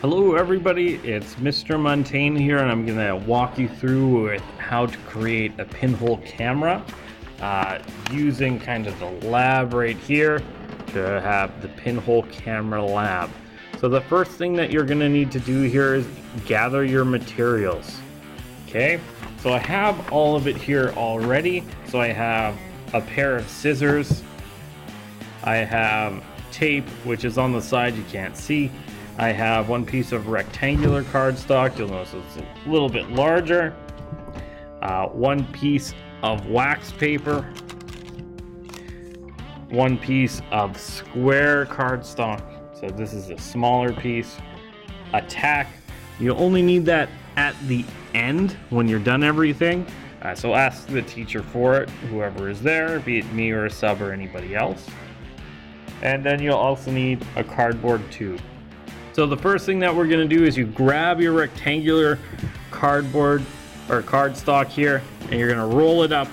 Hello everybody, it's Mr. Montaigne here, and I'm gonna walk you through with how to create a pinhole camera using kind of the lab right here to have the pinhole camera lab. So the first thing that you're gonna need to do here is gather your materials. Okay, so I have all of it here already. So I have a pair of scissors, I have tape, which is on the side, you can't see. I have one piece of rectangular cardstock, you'll notice it's a little bit larger. One piece of wax paper. One piece of square cardstock, so this is a smaller piece. A tack, you only need that at the end when you're done everything. So ask the teacher for it, whoever is there, be it me or a sub or anybody else. And then you'll also need a cardboard tube. So the first thing that we're going to do is you grab your rectangular cardboard or cardstock here, and you're going to roll it up,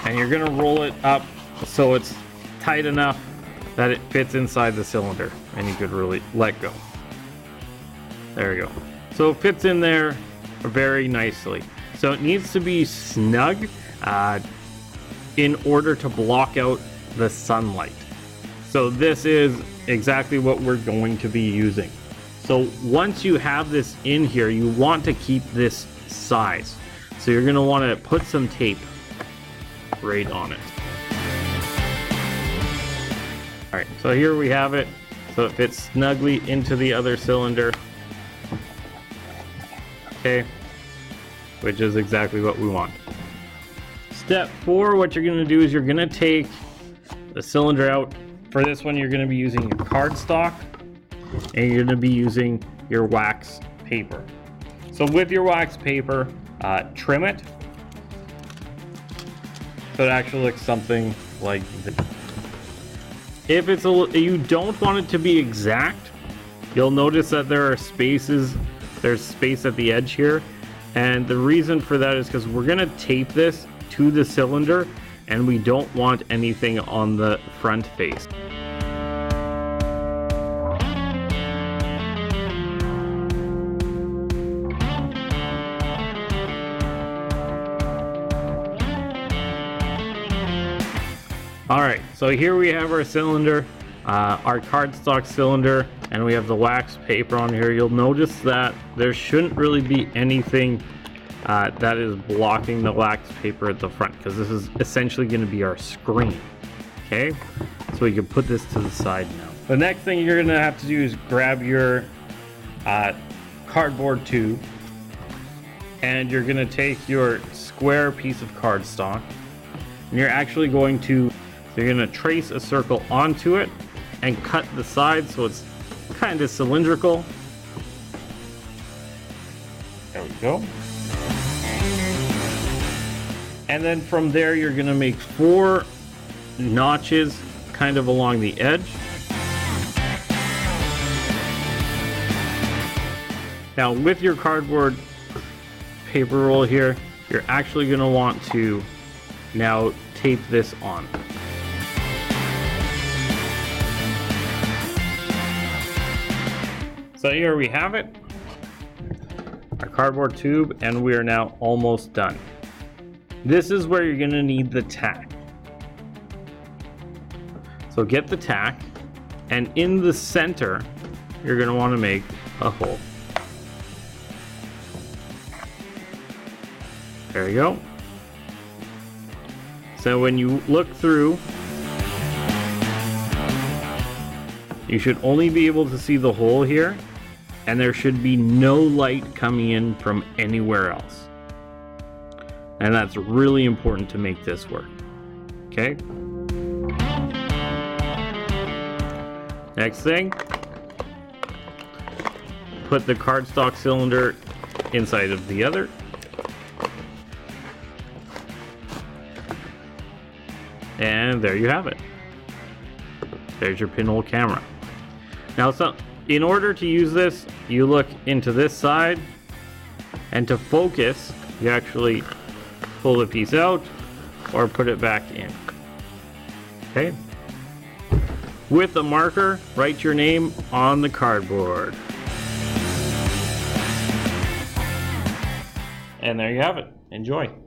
and you're going to roll it up so it's tight enough that it fits inside the cylinder, and you could really let go. There you go. So it fits in there very nicely. So it needs to be snug in order to block out the sunlight. So this is exactly what we're going to be using. So once you have this in here, you want to keep this size. So you're going to want to put some tape right on it. All right, so here we have it. So it fits snugly into the other cylinder. Okay, which is exactly what we want. Step 4, what you're going to do is you're going to take the cylinder out. For this one, you're going to be using your cardstock, and you're going to be using your wax paper. So with your wax paper, trim it so it actually looks something like this. If it's you don't want it to be exact, you'll notice that there are spaces. There's space at the edge here, and the reason for that is because we're going to tape this to the cylinder, and we don't want anything on the front face. Alright, so here we have our cylinder, our cardstock cylinder, and we have the wax paper on here. You'll notice that there shouldn't really be anything that is blocking the wax paper at the front, because this is essentially going to be our screen. Okay, so we can put this to the side now. The next thing you're going to have to do is grab your cardboard tube, and you're going to take your square piece of cardstock, and you're actually going to you're going to trace a circle onto it and cut the sides so it's kind of cylindrical. There we go. And then from there, you're going to make 4 notches kind of along the edge. Now with your cardboard paper roll here, you're actually going to want to now tape this on. So here we have it, our cardboard tube, and we are now almost done. This is where you're going to need the tack. So get the tack, and in the center, you're going to want to make a hole. There you go. So when you look through, you should only be able to see the hole here, and there should be no light coming in from anywhere else. And that's really important to make this work. Okay? Next thing, put the cardstock cylinder inside of the other. And there you have it. There's your pinhole camera. Now, so in order to use this, you look into this side, and to focus, you actually pull the piece out or put it back in. Okay? With a marker, write your name on the cardboard. And there you have it. Enjoy.